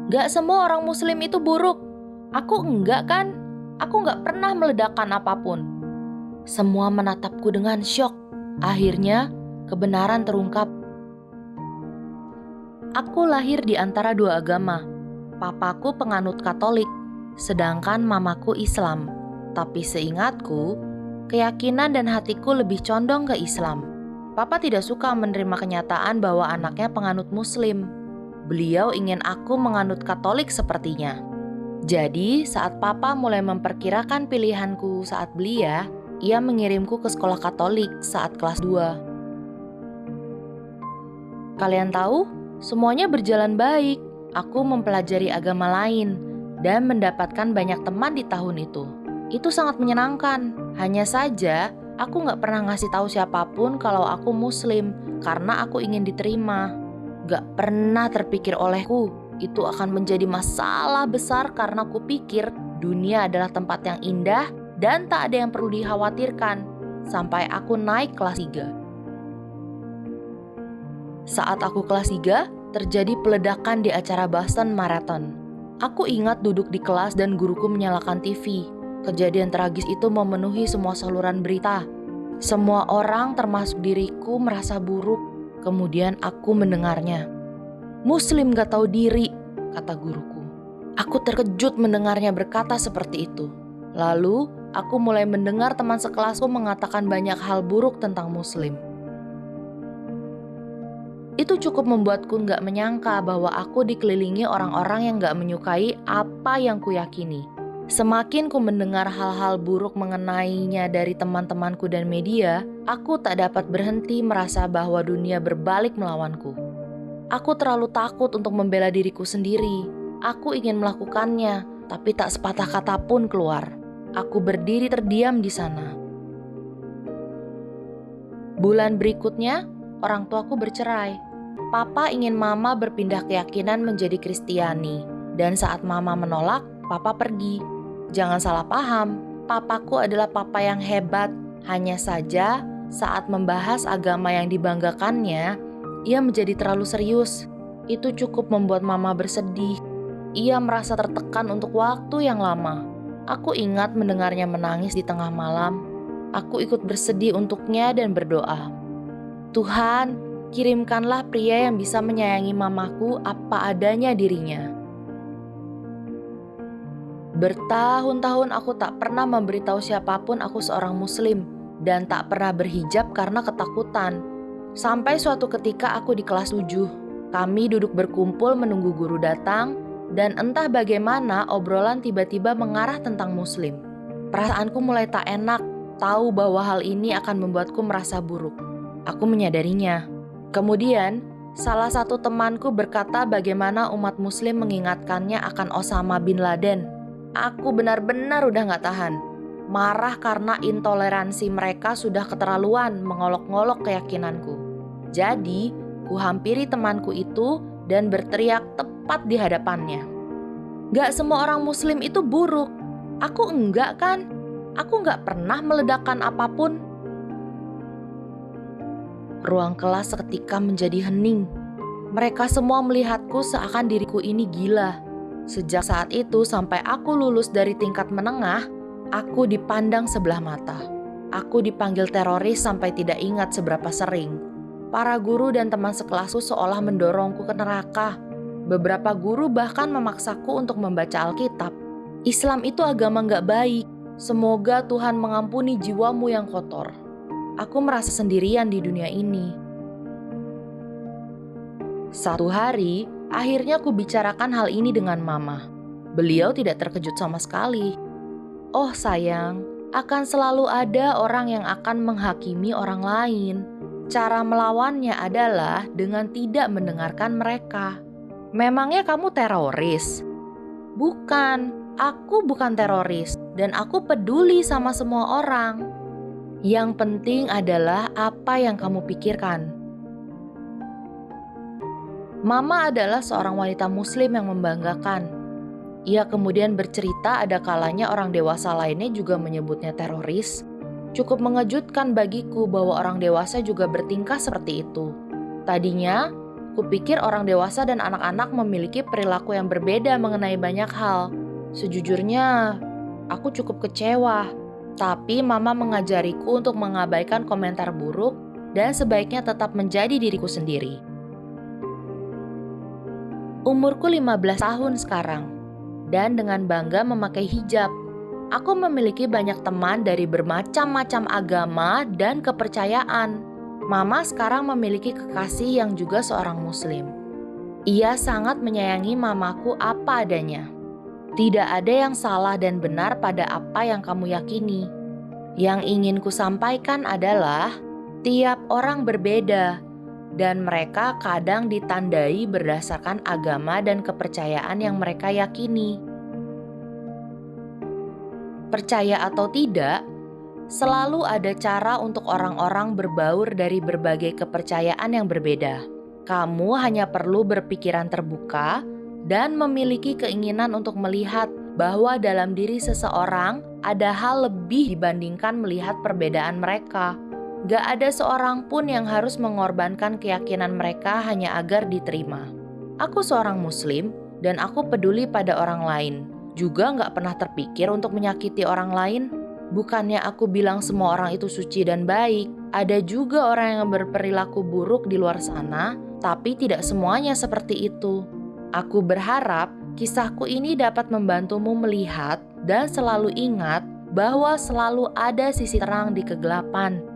Gak semua orang muslim itu buruk. Aku enggak kan? Aku gak pernah meledakkan apapun. Semua menatapku dengan syok. Akhirnya, kebenaran terungkap. Aku lahir di antara dua agama. Papaku penganut Katolik, sedangkan mamaku Islam. Tapi seingatku, keyakinan dan hatiku lebih condong ke Islam. Papa tidak suka menerima kenyataan bahwa anaknya penganut Muslim. Beliau ingin aku menganut Katolik sepertinya. Jadi, saat Papa mulai memperkirakan pilihanku saat belia, ia mengirimku ke sekolah Katolik saat kelas 2. Kalian tahu, semuanya berjalan baik. Aku mempelajari agama lain dan mendapatkan banyak teman di tahun itu. Itu sangat menyenangkan. Hanya saja, aku gak pernah ngasih tahu siapapun kalau aku Muslim karena aku ingin diterima. Gak pernah terpikir olehku itu akan menjadi masalah besar karena aku pikir dunia adalah tempat yang indah dan tak ada yang perlu dikhawatirkan sampai aku naik kelas 3. Saat aku kelas 3, terjadi peledakan di acara Boston Marathon. Aku ingat duduk di kelas dan guruku menyalakan TV. Kejadian tragis itu memenuhi semua saluran berita. Semua orang termasuk diriku merasa buruk. Kemudian aku mendengarnya. "Muslim gak tahu diri," kata guruku. Aku terkejut mendengarnya berkata seperti itu. Lalu, aku mulai mendengar teman sekelasku mengatakan banyak hal buruk tentang Muslim. Itu cukup membuatku gak menyangka bahwa aku dikelilingi orang-orang yang gak menyukai apa yang kuyakini. Semakin ku mendengar hal-hal buruk mengenainya dari teman-temanku dan media, aku tak dapat berhenti merasa bahwa dunia berbalik melawanku. Aku terlalu takut untuk membela diriku sendiri. Aku ingin melakukannya, tapi tak sepatah kata pun keluar. Aku berdiri terdiam di sana. Bulan berikutnya, orang tuaku bercerai. Papa ingin mama berpindah keyakinan menjadi Kristiani. Dan saat mama menolak, papa pergi. Jangan salah paham, papaku adalah papa yang hebat. Hanya saja, saat membahas agama yang dibanggakannya, ia menjadi terlalu serius. Itu cukup membuat mama bersedih. Ia merasa tertekan untuk waktu yang lama. Aku ingat mendengarnya menangis di tengah malam. Aku ikut bersedih untuknya dan berdoa. Tuhan, kirimkanlah pria yang bisa menyayangi mamaku apa adanya dirinya. Bertahun-tahun aku tak pernah memberitahu siapapun aku seorang Muslim dan tak pernah berhijab karena ketakutan. Sampai suatu ketika aku di kelas 7, kami duduk berkumpul menunggu guru datang dan entah bagaimana obrolan tiba-tiba mengarah tentang Muslim. Perasaanku mulai tak enak, tahu bahwa hal ini akan membuatku merasa buruk. Aku menyadarinya. Kemudian, salah satu temanku berkata bagaimana umat Muslim mengingatkannya akan Osama bin Laden. Aku benar-benar udah gak tahan. Marah karena intoleransi mereka sudah keterlaluan mengolok-ngolok keyakinanku. Jadi, ku hampiri temanku itu dan berteriak tepat di hadapannya. Gak semua orang Muslim itu buruk. Aku enggak kan? Aku gak pernah meledakkan apapun. Ruang kelas seketika menjadi hening. Mereka semua melihatku seakan diriku ini gila. Sejak saat itu sampai aku lulus dari tingkat menengah, aku dipandang sebelah mata. Aku dipanggil teroris sampai tidak ingat seberapa sering. Para guru dan teman sekelasku seolah mendorongku ke neraka. Beberapa guru bahkan memaksaku untuk membaca Alkitab. Islam itu agama gak baik. Semoga Tuhan mengampuni jiwamu yang kotor. Aku merasa sendirian di dunia ini. Satu hari, akhirnya aku bicarakan hal ini dengan mama. Beliau tidak terkejut sama sekali. Oh sayang, akan selalu ada orang yang akan menghakimi orang lain. Cara melawannya adalah dengan tidak mendengarkan mereka. Memangnya kamu teroris? Bukan, aku bukan teroris dan aku peduli sama semua orang. Yang penting adalah apa yang kamu pikirkan. Mama adalah seorang wanita Muslim yang membanggakan. Ia kemudian bercerita ada kalanya orang dewasa lainnya juga menyebutnya teroris. Cukup mengejutkan bagiku bahwa orang dewasa juga bertingkah seperti itu. Tadinya, Kupikir orang dewasa dan anak-anak memiliki perilaku yang berbeda mengenai banyak hal. Sejujurnya, aku cukup kecewa. Tapi mama mengajariku untuk mengabaikan komentar buruk dan sebaiknya tetap menjadi diriku sendiri. Umurku 15 tahun sekarang, dan dengan bangga memakai hijab. Aku memiliki banyak teman dari bermacam-macam agama dan kepercayaan. Mama sekarang memiliki kekasih yang juga seorang muslim. Ia sangat menyayangi mamaku apa adanya. Tidak ada yang salah dan benar pada apa yang kamu yakini. Yang ingin ku sampaikan adalah tiap orang berbeda dan mereka kadang ditandai berdasarkan agama dan kepercayaan yang mereka yakini. Percaya atau tidak, selalu ada cara untuk orang-orang berbaur dari berbagai kepercayaan yang berbeda. Kamu hanya perlu berpikiran terbuka dan memiliki keinginan untuk melihat bahwa dalam diri seseorang ada hal lebih dibandingkan melihat perbedaan mereka. Gak ada seorang pun yang harus mengorbankan keyakinan mereka hanya agar diterima. Aku seorang muslim dan aku peduli pada orang lain. Juga gak pernah terpikir untuk menyakiti orang lain. Bukannya aku bilang semua orang itu suci dan baik. Ada juga orang yang berperilaku buruk di luar sana, tapi tidak semuanya seperti itu. Aku berharap kisahku ini dapat membantumu melihat dan selalu ingat bahwa selalu ada sisi terang di kegelapan.